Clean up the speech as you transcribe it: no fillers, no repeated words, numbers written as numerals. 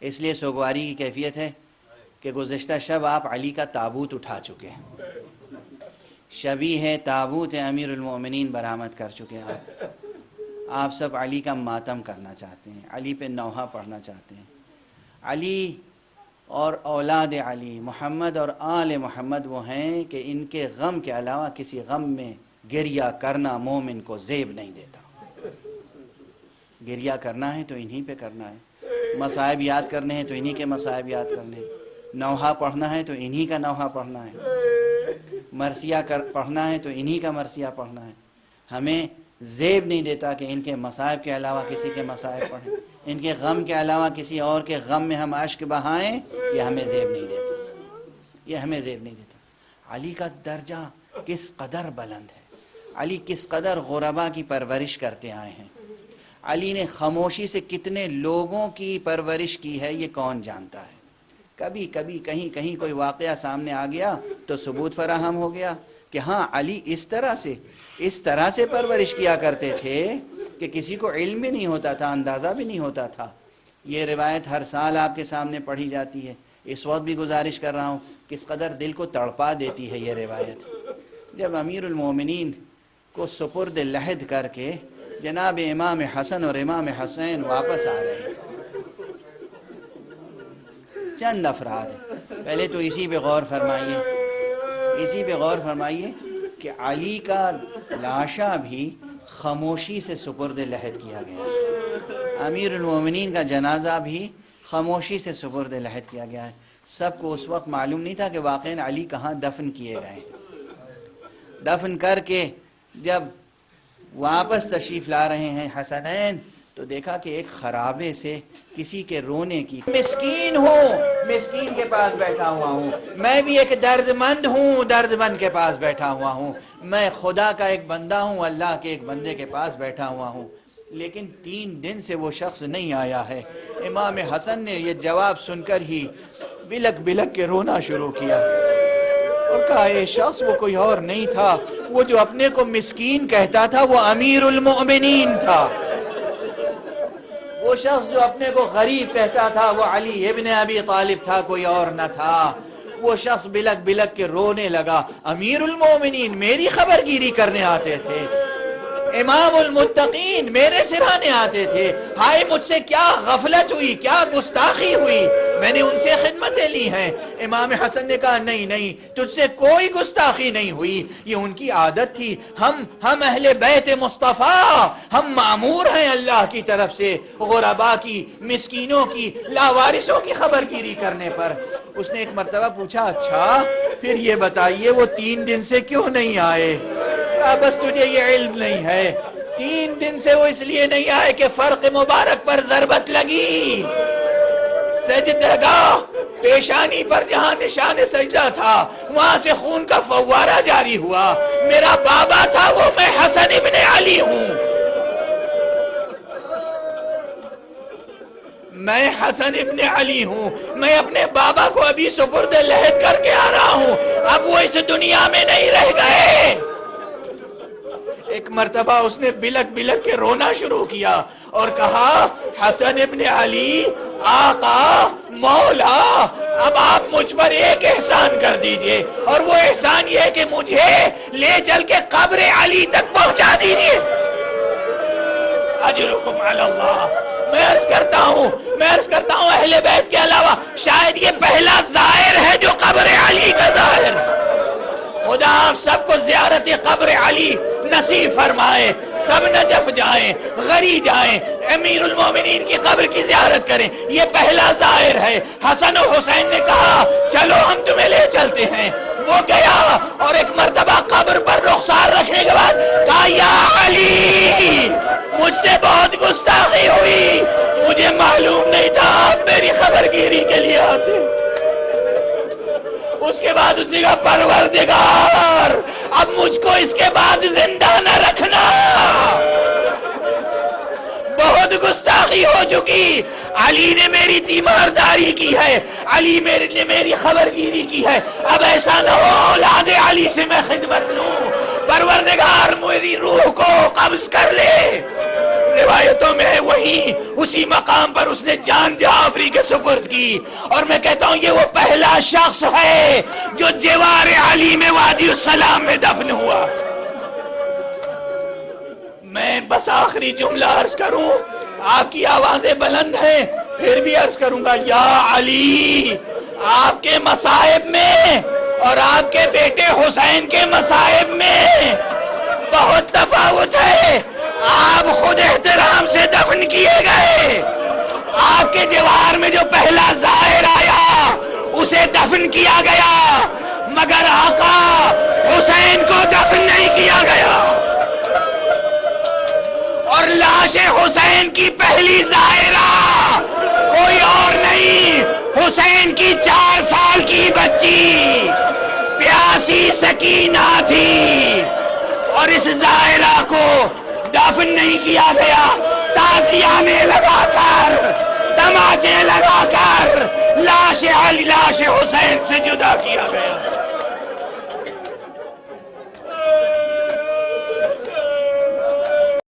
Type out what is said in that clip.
اس لیے سوگواری کی کیفیت ہے کہ گزشتہ شب آپ علی کا تابوت اٹھا چکے ہیں، شبی ہے تابوت امیر المومنین برآمد کر چکے ہیں آپ سب علی کا ماتم کرنا چاہتے ہیں، علی پہ نوحہ پڑھنا چاہتے ہیں۔ علی اور اولاد علی محمد اور آل محمد وہ ہیں کہ ان کے غم کے علاوہ کسی غم میں گریہ کرنا مومن کو زیب نہیں دیتا۔ گریہ کرنا ہے تو انہی پہ کرنا ہے، مصائب یاد کرنے ہیں تو انہی کے مصائب یاد کرنے ہیں، نوحہ پڑھنا ہے تو انہی کا نوحہ پڑھنا ہے، مرثیہ پڑھنا ہے تو انہی کا مرثیہ پڑھنا ہے۔ ہمیں زیب نہیں دیتا کہ ان کے مصائب کے علاوہ کسی کے مصائب پڑھیں، ان کے غم کے علاوہ کسی اور کے غم میں ہم اشک بہائیں، یہ ہمیں زیب نہیں دیتا، یہ ہمیں زیب نہیں دیتا۔ علی کا درجہ کس قدر بلند ہے، علی کس قدر غربا کی پرورش کرتے آئے ہیں، علی نے خاموشی سے کتنے لوگوں کی پرورش کی ہے یہ کون جانتا ہے۔ کبھی کبھی کہیں کوئی واقعہ سامنے آ گیا تو ثبوت فراہم ہو گیا کہ ہاں علی اس طرح سے پرورش کیا کرتے تھے کہ کسی کو علم بھی نہیں ہوتا تھا، اندازہ بھی نہیں ہوتا تھا۔ یہ روایت ہر سال آپ کے سامنے پڑھی جاتی ہے، اس وقت بھی گزارش کر رہا ہوں، کس قدر دل کو تڑپا دیتی ہے یہ روایت۔ جب امیر المومنین کو سپرد لحد کر کے جناب امام حسن اور امام حسین واپس آ رہے ہیں، چند افراد ہیں، پہلے تو اسی پہ غور فرمائیے کہ علی کا لاشا بھی خاموشی سے سپرد لحد کیا گیا، امیر المومنین کا جنازہ بھی خاموشی سے سپرد لحد کیا گیا ہے۔ سب کو اس وقت معلوم نہیں تھا کہ واقعاً علی کہاں دفن کیے گئے۔ دفن کر کے جب واپس تشریف لا رہے ہیں حسنین تو دیکھا کہ ایک خرابے سے کسی کے رونے کی، مسکین کے پاس بیٹھا ہوا ہوں، میں بھی ایک درد مند کے پاس بیٹھا ہوا ہوں، میں خدا کا ایک بندہ ہوں، اللہ کے ایک بندے کے پاس بیٹھا ہوا ہوں، لیکن 3 دن سے وہ شخص نہیں آیا ہے۔ امام حسن نے یہ جواب سن کر ہی بلک کے رونا شروع کیا اور کہا یہ شخص وہ کوئی اور نہیں تھا، وہ جو اپنے کو مسکین کہتا تھا وہ امیر المؤمنین تھا، وہ شخص جو اپنے کو غریب کہتا تھا وہ علی ابن ابی طالب تھا، کوئی اور نہ تھا۔ وہ شخص بلک کے رونے لگا، امیر المومنین میری خبر گیری کرنے آتے تھے، امام المتقین میرے سرانے آتے تھے، ہائے مجھ سے کیا غفلت ہوئی، کیا گستاخی ہوئی، میں نے ان سے خدمتیں لی ہیں۔ امام حسن نے کہا نہیں تجھ سے کوئی گستاخی نہیں ہوئی، یہ ان کی عادت تھی، ہم اہل بیت مصطفیٰ، ہم معمور ہیں اللہ کی طرف سے غربا کی، مسکینوں کی، لاوارثوں کی خبر گیری کرنے پر۔ اس نے ایک مرتبہ پوچھا اچھا پھر یہ بتائیے وہ 3 دن سے کیوں نہیں آئے؟ بس تجھے یہ علم نہیں ہے، 3 دن سے وہ اس لیے نہیں آئے کہ فرق مبارک پر ضربت لگی، سجدگاہ پیشانی پر جہاں نشان سجدہ تھا وہاں سے خون کا فوارہ جاری ہوا، میرا بابا تھا وہ، میں حسن ابن علی ہوں، میں حسن ابن علی ہوں، میں اپنے بابا کو ابھی سپرد لحد کر کے آ رہا ہوں، اب وہ اس دنیا میں نہیں رہ گئے۔ ایک مرتبہ اس نے بلک کے رونا شروع کیا اور کہا حسن ابن علی، آقا، مولا، اب آپ مجھ پر ایک احسان کر دیجئے، اور وہ احسان یہ ہے کہ مجھے لے چل کے قبر علی تک پہنچا دیجئے۔ اجرکم علی اللہ۔ میں عرض کرتا ہوں اہل بیت کے علاوہ شاید یہ پہلا زائر ہے جو قبر علی کا زائر ہے۔ خدا آپ سب کو زیارت قبر علی نصیب فرمائے، سب نجف جائیں، غری جائیں، امیر المومنین کی قبر کی زیارت کریں، یہ پہلا زائر ہے۔ حسن و حسین نے کہا چلو ہم تمہیں لے چلتے ہیں، وہ گیا اور ایک مرتبہ قبر پر رخسار رکھنے کے بعد کہا یا علی مجھ سے بہت گستاخی ہوئی، مجھے معلوم نہیں تھا آپ میری خبر گیری کے لیے آتے۔ اس کے بعد اس نے کہا پروردگار اب مجھ کو اس کے بعد زندہ نہ رکھنا، بہت گستاخی ہو چکی، علی نے میری تیمارداری کی ہے، علی نے میری خبر گیری کی ہے، اب ایسا نہ ہو اولاد علی سے میں خدمت لوں، پروردگار میری روح کو قبض کر لے، روایتوں میں ہے وہیں اسی مقام پر اس نے جان جعفری کے سپرد کی، اور میں کہتا ہوں یہ وہ پہلا شخص ہے جو جوار علی میں وادی السلام میں دفن ہوا۔ میں بس آخری جملہ عرض کروں، آپ کی آوازیں بلند ہیں پھر بھی عرض کروں گا، یا علی، آپ کے مصائب میں اور آپ کے بیٹے حسین کے مصائب میں بہت تفاوت ہے۔ آپ خود احترام سے دفن کیے گئے، آپ کے جوار میں جو پہلا زائر آیا اسے دفن کیا گیا، مگر آقا حسین کو دفن نہیں کیا گیا۔ اور لاش حسین کی پہلی زائرہ کوئی اور نہیں، حسین کی 4 سال کی بچی پیاسی سکینہ تھی، اور اس زائرہ کو دفن نہیں کیا گیا، تازیہ میں لگا کر، تماچے لگا کر لاش حسین سے جدا کیا گیا۔